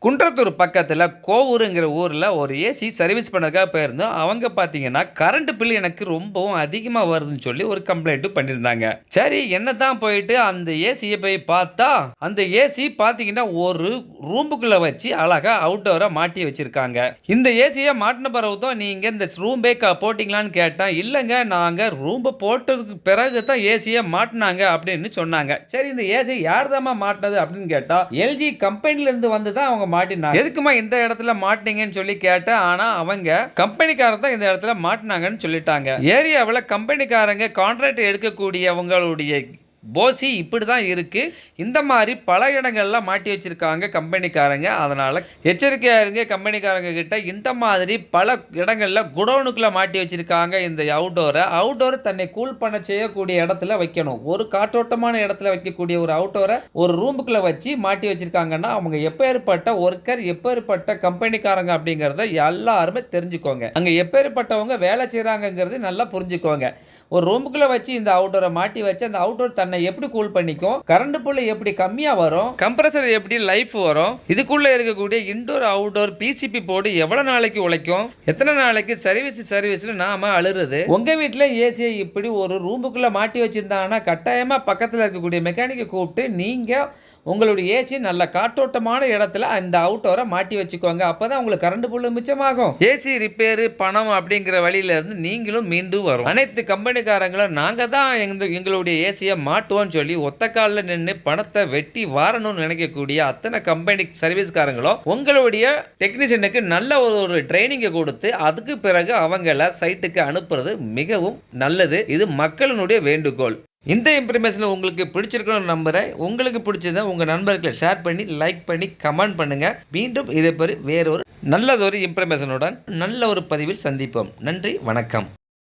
குன்றத்தூர் பக்கத்தில் கோவூருங்கிற ஊரில் ஒரு ஏசி சர்வீஸ் பண்ணதுக்காக போயிருந்தோம். அவங்க பார்த்தீங்கன்னா கரண்ட் பில் எனக்கு ரொம்பவும் அதிகமாக வருதுன்னு சொல்லி ஒரு கம்ப்ளைண்ட் பண்ணியிருந்தாங்க. சரி என்ன தான் போயிட்டு அந்த ஏசியை போய் பார்த்தா அந்த ஏசி பார்த்தீங்கன்னா ஒரு ரூமுக்குள்ளே வச்சு அழகாக அவுட்டோரை மாட்டி வச்சுருக்காங்க. இந்த ஏசியை மாட்டின பிறகு தான் நீங்கள் இந்த ரூம்பே போட்டிங்களான்னு கேட்டேன். இல்லைங்க நாங்கள் ரூம்பை போட்டதுக்கு பிறகு தான் ஏசியை மாட்டினாங்க அப்படின்னு சொன்னாங்க. சரி இந்த ஏசி யார் தான் மாட்டினது அப்படின்னு கேட்டால் எல்ஜி கம்பெனிலேருந்து வந்து தான் அவங்க மாட்டினாங்க. எதுக்குமா இந்த இடத்துல மாட்டினீங்கன்னு சொல்லி கேட்டேன். ஆனா அவங்க கம்பெனிக்காரங்க தான் இந்த இடத்துல மாட்டினாங்கன்னு சொல்லிட்டாங்க. ஏரியாவில் கம்பெனிக்காரங்க கான்ட்ராக்ட் எடுக்கக்கூடியவங்களுடைய போசி இப்படி தான் இருக்குது. இந்த மாதிரி பல இடங்கள்லாம் மாட்டி வச்சுருக்காங்க கம்பெனிக்காரங்க. அதனால் எச்சரிக்கையாக இருங்க கம்பெனிக்காரங்க கிட்ட. இந்த மாதிரி பல இடங்களில் குடோனுக்குள்ளே மாட்டி வச்சுருக்காங்க. இந்த அவுட்டோரை தன்னை கூல் பண்ண செய்யக்கூடிய இடத்துல வைக்கணும். ஒரு காற்றோட்டமான இடத்துல வைக்கக்கூடிய ஒரு அவுட்டோரை ஒரு ரூமுக்குள்ளே வச்சு மாட்டி வச்சுருக்காங்கன்னா அவங்க எப்பேற்பட்ட ஒர்க்கர், எப்பேற்பட்ட கம்பெனிக்காரங்க அப்படிங்கிறத எல்லாருமே தெரிஞ்சுக்கோங்க. அங்கே எப்பேற்பட்டவங்க வேலை செய்கிறாங்கங்கிறது நல்லா புரிஞ்சுக்கோங்க. ஒரு ரூமுக்குள்ளே வச்சு இந்த அவுட்டோரை மாட்டி வச்சு அந்த அவுட்டோர் தன்னை எப்படி கூல் பண்ணிக்கும், கரண்ட் புல் எப்படி கம்மியாக வரும், கம்ப்ரஸர் எப்படி லைஃப் வரும், இதுக்குள்ளே இருக்கக்கூடிய இன்டோர் அவுட்டோர் பிசிபி போர்டு எவ்வளோ நாளைக்கு உழைக்கும், எத்தனை நாளைக்கு சர்வீஸ்னு நாம அழுறது. உங்கள் வீட்டில் ஏசியை இப்படி ஒரு ரூமுக்குள்ளே மாட்டி வச்சுருந்தாங்கன்னா கட்டாயமாக பக்கத்தில் இருக்கக்கூடிய மெக்கானிக்கை கூப்பிட்டு நீங்கள் உங்களுடைய ஏசி நல்ல காற்றோட்டமான இடத்துல இந்த அவுட்டோரை மாட்டி வச்சுக்கோங்க. அப்போ தான் உங்களுக்கு கரண்ட் புல் மிச்சமாகும். ஏசி ரிப்பேரு பணம் அப்படிங்கிற வழியிலேருந்து நீங்களும் மீண்டும் வரும். அனைத்து கம்பெனிக்காரங்களும் நாங்கள் தான் எங்களுடைய ஏசியை மாட்டுவோம்னு சொல்லி ஒத்த காலில் நின்று பணத்தை வெட்டி வாரணும்னு நினைக்கக்கூடிய அத்தனை கம்பெனி சர்வீஸ்காரங்களும் உங்களுடைய டெக்னீஷியனுக்கு நல்ல ஒரு ட்ரைனிங்கை கொடுத்து அதுக்கு பிறகு அவங்கள சைட்டுக்கு அனுப்புறது மிகவும் நல்லது. இது மக்களினுடைய வேண்டுகோள். இந்த இன்ஃபர்மேஷன் உங்களுக்கு பிடிச்சிருக்கணும்னு நம்புகிறேன். உங்களுக்கு பிடிச்சதை உங்கள் நண்பர்களை ஷேர் பண்ணி லைக் பண்ணி கமெண்ட் பண்ணுங்கள். மீண்டும் இதை வேறொரு நல்லதொரு இன்ஃபர்மேஷனுடன் நல்ல ஒரு பதிவில் சந்திப்போம். நன்றி, வணக்கம்.